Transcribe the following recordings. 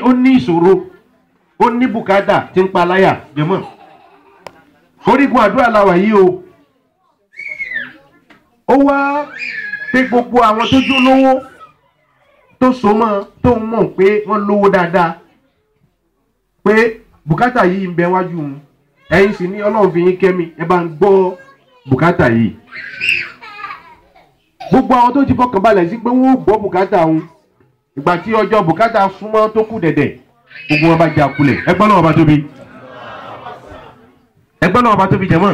ó ní ìṣòro ó ní bùkátà tí ń pa láyà jẹmọ́ orígun àdúrà làwà yìí o ó wá pé gbogbo àwọn tó jó lówó tó so mọ́ tó ń mọ̀ pé wọ́n lówó dáadáa pé bùkátà yìí ń bẹ wájú wọn ẹ̀yin sì ní Ọlọ́run fi yín kẹ́mi ẹ bá ń gbọ́ bùkátà yìí gbogbo àwọn tó ti fọkàn balẹ̀ sí pé wọ́n gbọ́ bùkátà wọn ìgbà tí ọjọ́ bùkátà súnmọ́ tó kù dẹ̀dẹ̀ gbogbo wọn bá jà kulẹ̀ ẹgbọ́n náà bá tóbi jẹ̀mọ́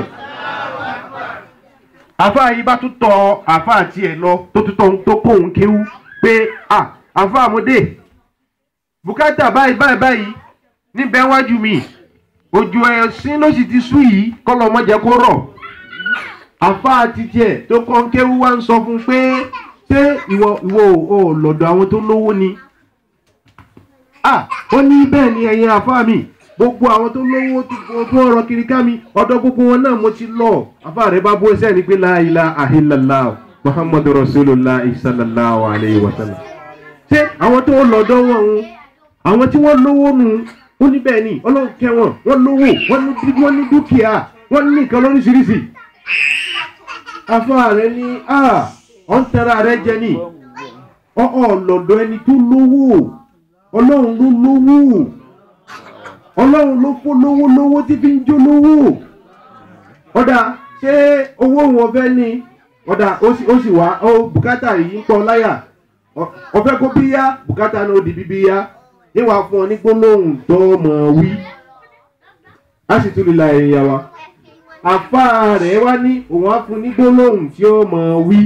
àfáà yìí bá tún tọ àfáà tiẹ̀ lọ tó tún tọ́ tó kó òun kéwú pé àfáà mo dé bùkátà báyìí níbẹ̀ wájú mi òjò ẹ̀sìn ló sì ti sú yìí kọ́lọ́ mọ́ jẹ́ kó rọ̀ àfáà ti tiẹ̀ tó kọ́ kéwú wá ń sọ fún pé ṣé ìwọ ò lọ́dọ̀ àwọn tó lówó ni ó ní bẹ́ẹ̀ ni ẹ̀yin àfáà mi gbogbo àwọn tó lówó tó ọ̀rọ̀ kiri ká mi ọ̀dọ̀ gbogbo wọn náà mo ti lọ àfáà rẹ̀ bá bó ẹsẹ̀ ní pé la ilaha illallah muhammadu rasulullah sallallahu alayhi wa sallam ṣé àwọn tó lọ́dọ̀ wọn àwọn tí wọ́n lówó nù ó ní bẹ́ẹ̀ ni Ọlọ́run kẹ́ wọn wọ́n lówó wọ́n ní dúkìá wọ́n ní nǹkan lóríṣiríṣi àfáà rẹ̀ ní ọ̀n tẹ́ra rẹ̀ jẹ ní lọ́dọ̀ ẹni tó lówó Ọlọ́run ló lówó Ọlọ́run ló fún lówó tí fi ń jó lówó ọ̀dà ṣé owó wọn fẹ́ ní ọ̀dà ó sì wá bùkátà yìí ń pọ̀ láyà ọ̀fẹ́ kó bí yá bùkátà náà ó di bíbí yá níwà fún ọ ní gbólóhùn tó mọ̀ wí á sì tún lè la èèyàn wa àfáà rẹ̀ wá ní òun á fún ní gbólóhùn tí ó mọ̀ wí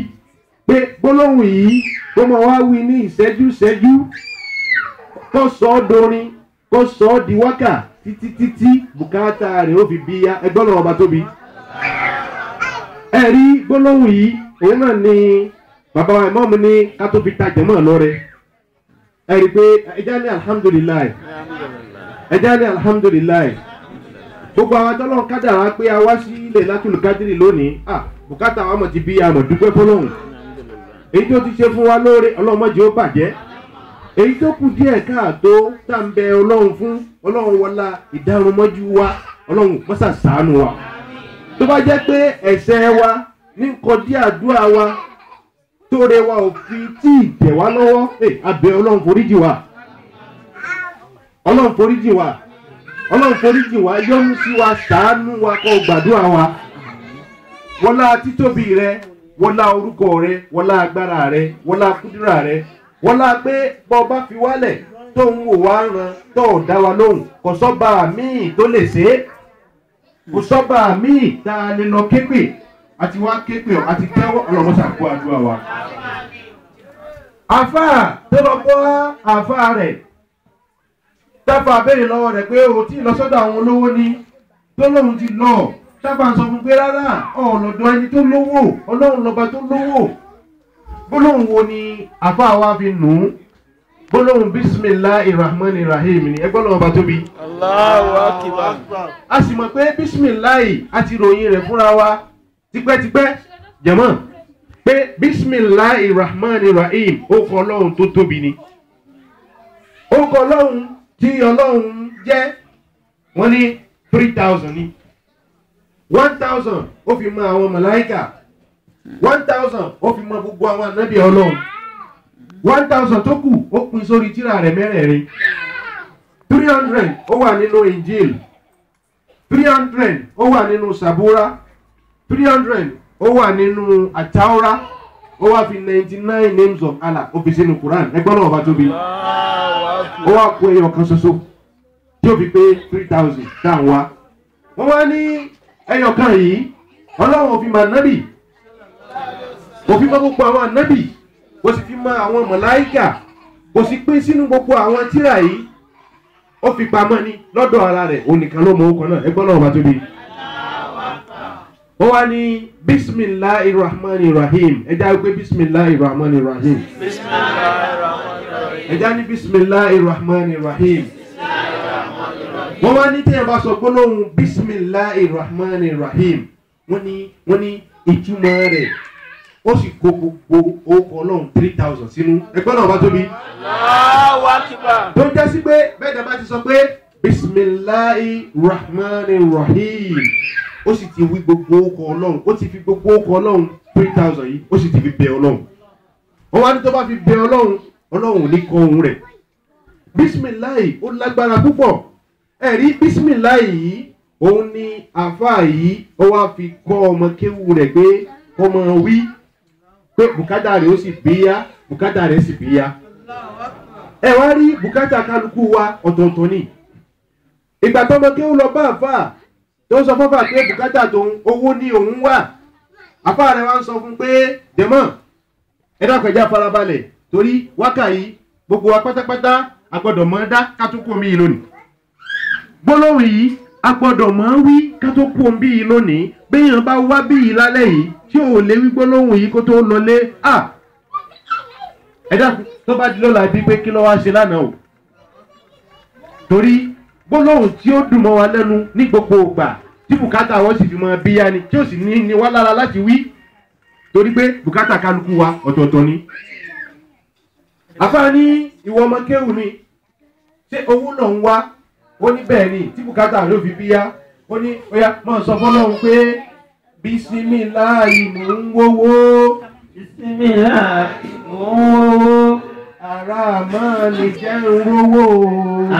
pé gbólóhùn yìí kó mọ̀ wá wí ní ìṣẹ́jú kó sọ ọ́ dorin kó sọ ọ́ di wákà títí bùkátà rẹ̀ ó fi bí yá ẹgbọ́n náà ọba tóbi ẹ̀rí gbólóhùn yìí òun náà ni bàbá wa ìmọ̀ọ́mù ní ká tó fi tajẹ̀ mọ́ lọ́rẹ ẹ̀rí pé ẹja ní alhamdulilayi gbogbo àwọn tọ́lọ́run kádàrá pé a wá sí Lailatul Qadri lónìí bùkátà àwọn ọmọ ti bí yá àmọ̀ dúpẹ́ fọlọ́hùn èyí tó ti ṣe fún wa lóore ọlọ́mọdé ó bàjẹ́ èyí tó kù díẹ̀ káàtó tá ń bẹ Ọlọ́run fún Ọlọ́run wọlá ìdárunmọ́jú wa Ọlọ́run mọ́sà ṣàánú wa tó bá jẹ́ pé ẹ̀ṣẹ̀ wa ní kọdí àdúrà wa tóore wa ò fi tí ì tẹ̀ wá lọ́wọ́ abẹ Ọlọ́run foríjì wa Ọlọ́run foríjì wa yọ́nú sí wa ṣàánú wa kó gbàdúrà wa wọlá títóbi rẹ wọlá orúkọ rẹ wọlá agbára rẹ wọlá kúdúrà rẹ wọlá pé bọ́ bá fi wálẹ̀ tó ń wò wá ran tó dá wa lóhùn kò sọ́ba míì tó lè ṣe é kò sọ́ba míì tá a lè lọ képè àti wá képè àti tẹ́wọ́ ọlọ́mọṣà kó àdúrà wa. àfáà tó lọ bọ́ àfáà rẹ̀ táfà béèrè lọ́wọ́ rẹ̀ pé o tí lọ sọ́dọ̀ àwọn olówó ní tó lóhun ti lọ táfà sọ fún pé rárá ọ̀lọ́dọ̀ ẹni tó lówó Ọlọ́run lọ́ba tó lówó gbólóhùn wo ni àfáà wa fi nù ú gbólóhùn bismillahirrahmanirrahim ni ẹgbọ́n náà bá tóbi. Allahu akbar. a sì mọ̀ pé bismillahi a ti ròyìn rẹ̀ fúnra wa tipẹ́tipẹ́ jẹ̀mọ́ pé bismillahirrahmanirrahim ó kọ Ọlọ́run tó tóbi ni ó kọ Ọlọ́run tí Ọlọ́run jẹ́ wọ́n ní 3000 ni 1000 ó fi mọ àwọn màláíkà 1000 ó fi mọ gbogbo àwọn ànábì Ọlọ́run 1000 tó kù ó pín sórí tírà rẹ̀ mẹ́rẹ̀ẹ̀rin 300 ó wà nínú Injil 300 ó wà nínú Sabura 300 ó wà nínú Ataura ó wá fi 99 names of Allah ó fi sínú Quran ẹgbọ́n náà ọba tóbi ó wá kó ẹyọ kan ṣoṣo tí ó fi pé 3000 dáhùn wá wọ́n wá ní ẹyọ kan yìí Ọlọ́run ó fi mọ ànábì ó fi mọ gbogbo àwọn ànábì ó sì fi mọ àwọn màláíkà ó sì pín sínú gbogbo àwọn tírà yìí ó fi pamọ́ ní lọ́dọ̀ ara rẹ̀ onìkan ló mọ orúkọ náà ẹgbọ́n náà ọba tóbi ó wá ní bismillahirrahmanirrahim ẹjá wípé bismillahirrahmanirrahim ẹjá ní bismillahirrahmanirrahim wọ́n wá ní tí ẹ bá sọ gbólóhùn bismillahirrahmanirrahim wọ́n ní ìtumọ̀ rẹ̀ ó sì kó gbogbo orúkọ ọlọ́run 3000 sínú ẹgbẹ́ náà bá tóbi. Allahu Akbar. tó jẹ́ sí pé bẹ́ẹ̀ dàbá ti sọ pé bisimilahi rahmani rahim ó sì ti wí gbogbo orúkọ ọlọ́run ó ti fi gbogbo orúkọ ọlọ́run 3000 yìí ó sì ti fi bẹ ọlọ́run. wọ́n wá ní tó bá fi bẹ ọlọ́run ọlọ́run ò ní kọ ohun rẹ̀. bisimilahi ó lágbára púpọ̀ ẹ̀rí bisimilahi yìí òun ni àfáà yìí ó wá fi kọ́ ọmọ kéwù rẹ̀ pé ọmọ wí pé bùkátà rẹ̀ ó sì bíyá bùkátà rẹ̀ sì bíyá. ẹ wá rí bùkátà kálukú wa ọ̀tọ̀ọ̀tọ̀ ni. ìgbà tọmọ kéwù lọ bá àfáà tó sọ fọ́fà pé bùkátà tòun owó ní òun wà àfáà rẹ̀ wá ń sọ fún pé dẹ̀mọ́ ẹ dákọjá farabalẹ̀ torí wákà yìí gbogbo wa pátápátá a gbọ́dọ̀ mọ̀ dá ká tó kó mi yìí lónìí. gbólóhùn yìí a gbọ́dọ̀ mọ̀ wí ká tó kó mi yìí lónìí béèyàn bá wá bí yìí lálẹ́ yìí tí ò lè wí gbólóhùn yìí kó tó lọlé ẹ dákun tó bá di lọ́la bí pé kí ló wá ṣe lánàá o. torí gbólóhùn tí ó dùn mọ́ wa lẹ́nu ní gbogbo ìgbà tí bùkátà wọn sì fi mọ bíyá ni tí ó sì ní wá lára láti wí torí pé bùkátà kálukú wa ọ̀tọ̀ọ̀tọ̀ ni. àfáà ní ìwọ ọmọ kéwù ni ṣé owó náà ń wá ó ní bẹ́ẹ̀ ni tí bùkátà ló fi bíyá ó ní ọ̀yá máa sọ fọ́lọ́run pé bísímìláì mò ń wówó bísímìláì mò ń wówó ara máa lè jẹ́ ń rówó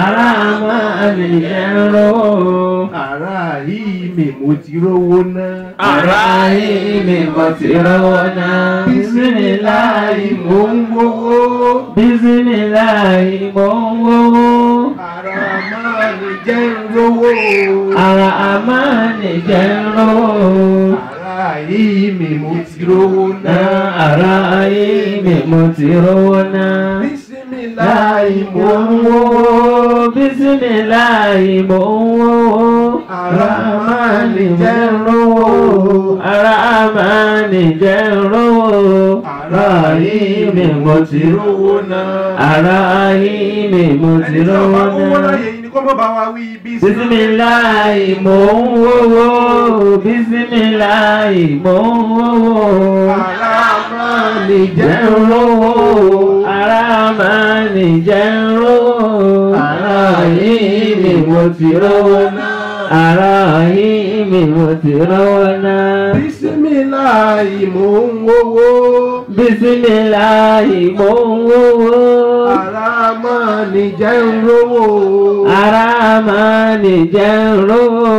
ara máa lè jẹ́ ń rówó ara yìí mi mo ti rówó ná ara yìí mi mo ti rówó ná bísímìláì mò ń wówó bísímìláì mò ń wówó ara máa lè jẹ́ ń rówó ara máa lè jẹ́ ń rówó ara yìí mi mo ti rówó ná ara yìí mi mo ti rówó ná bísímìláì mò ń wówó bísímìláì mò ń wówó ara máa lè jẹ́ ń rówó ara máa lè jẹ́ ń rówó ara yìí mi mo ti rówó ná ara yìí mi mo ti rówó ẹni tí ọba owó ná. láyé yìí ni kó mọ̀ bá wa wí bísímìláì mò ń wówó bísímìláì mò ń wówó ara máa lè jẹ́ jẹ́ ń ń rówó rówó ara máa lè jẹ́ ń rówó ara yìí mi mo ti rówó ná ara yìí mi mo ti rówó ná. bísímìláì mò ń wówó bísímìláì mò ń wówó ara máa lè jẹ́ ń rówó ara máa lè jẹ́ ń rówó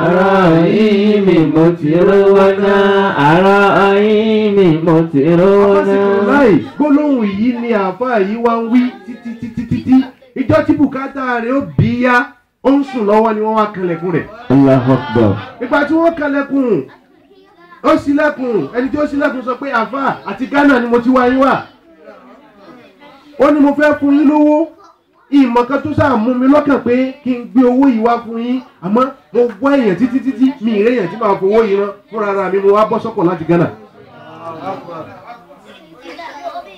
ara yìí mi mo ti rówó ná ara yìí mi mo ti rówó ná. Dhikrullah gbólóhùn yìí ni àáfàá yìí wá ń wí títí ìjọ tí bùkátà rẹ̀ ó bí yá ó ń sùn lọ́wọ́ ni wọ́n wá kanlẹ̀kùn rẹ̀. Allahu Akbar. ìgbà tí wọ́n kanlẹ̀kùn ó ṣílẹ̀kùn ẹni tí ó ṣílẹ̀kùn sọ pé àáfàá àti Ghana ni mo ti wá yín wá ó ní mo fẹ́ fún yín lówó ìmọ̀ kan tó sáà mú mi lọ́kàn pé kí n gbé owó yìí wá fún yín àmọ́ mo wá èèyàn títí mi ì rèèyàn tí màá fowó yìí rán fúnra ara mi mo wá bọ́ sọ́kọ̀ láti Ghana.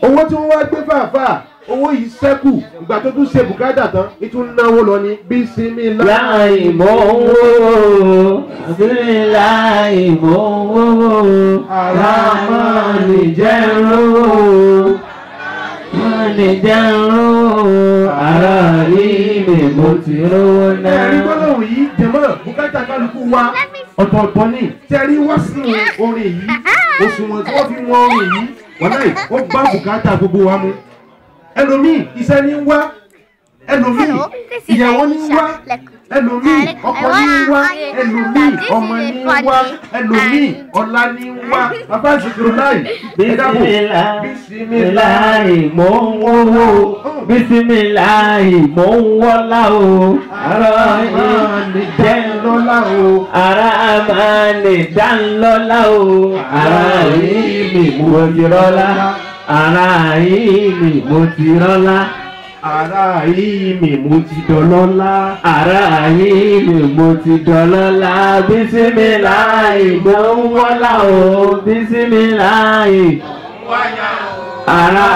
owó tí wọ́n wá gbé fàáfàá owó yìí ṣẹ́kù ìgbà tó tún ṣe bùkátà tán ìtún náwó lọ ní bísímìláì mò ń wówó bísímìláì mò ń wówó ara máa lè jẹ́ ń rówó máa lè jẹ́ ń rówó ara yìí mi mo ti rówó náà. ẹ̀rí gbọ́dọ̀ yìí jẹ̀mọ́ bùkátà kálukú wa ọ̀tọ̀ọ̀tọ̀ ni tẹ́rí wá sínú orin yìí òṣùwọ̀n tí wọ́n fi wọ́n orin yìí wọ́n láì ó bá bùkátà gbogbo wa mu. ẹlòmíì iṣẹ́ ní wá ẹlòmíì ìyàwó ní wá ẹlòmíì ọkọ ní wá ẹlòmíì ọmọ ní wá ẹlòmíì ọlá ní wá Alfas Dhikrullah bísímìláì mò ń wówó bísímìláì mò ń wọ́lá o ara máa lè jẹ́ lọ́lá o ara máa lè dá lọ́lá o ara yìí mi mo ti rọ́lá ara yìí mi mo ti rọ́lá. ara yìí mi mo ti dọlọ́lá. ara yìí mi mo ti dọlọ́lá. bísímìláì mò ń wọ́lá o bísímìláì. Wáyà o. ara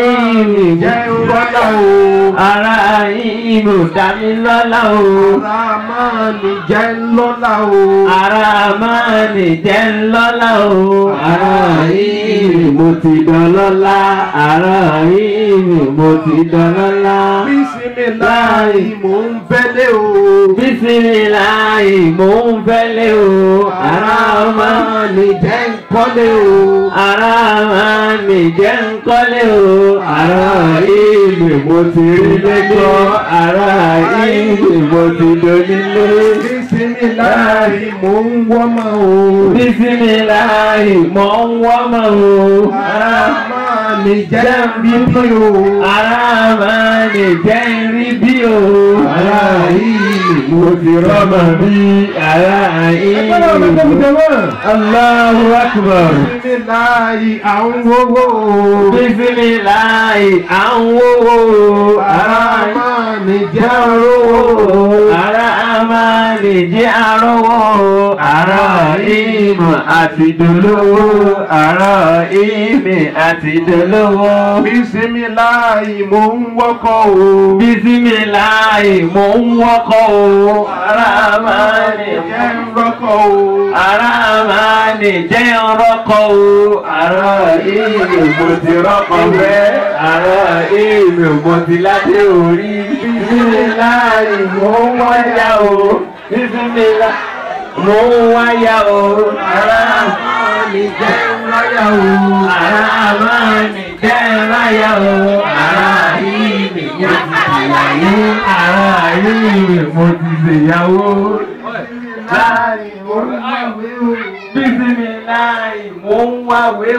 ìmì jẹ́ rọ́lá o. ara ìmì dàmí lọ́lá o. ara máa ní jẹ́ lọ́lá o. ara máa ní jẹ́ lọ́lá o. ara ìmì mo ti dọ́lọ́lá. ara ìmì mo ti dọ́lọ́lá. Bísímíláì mò ń fẹ́lẹ́ o. Bísímíláì mò ń fẹ́lẹ́ o. ara máa ní jẹ́ ń kọ́lé o. ara máa ní jẹ́ ń kọ́lé o. ara ìmì mo ti rí lẹ́jọ́. ara ìmì mo ti donílé. Bísímíláì mò ń wọ́mọ o. Bísímíláì mò ń wọ́mọ o. ara máa ní jẹ́ ń bí bí o. ara máa ní jẹ́ ń rí bí o. ara ìmì mo ti rọ́mọ bí. ara ìmì Allahu Akbar. Bísímíláì à ń wówó o. Bísímíláì à ń wówó o. ara máa ní jẹ́ rówó o. ara máa ní jẹ́ arówó o. ara ìmì àti dolówó. ara ìmì àti dolówó. Bísímíláì mò ń wọ́kọ̀ o. Bísímíláì mò ń wọ́kọ̀ o. ara máa ní jẹ́ ń rọ́kọ̀ o. ara máa ní jẹ́ rọ́kọ̀ o. ara ìmì mo ti rọ́kọ̀ bẹ́ẹ̀. ara ìmì mo ti ládé orí. Bísímíláì mò ń wáyà o. Bísímíláì mò ń wáyà o. ara máa ní jẹ́ ráyà o. ara máa ní jẹ́ ráyà o. ara ìmì mo ti ṣèyàwó. ara ìmì mo ti ṣèyàwó. Bísímíláì mò ń wáwé o. Bísímíláì mò ń wáwé o.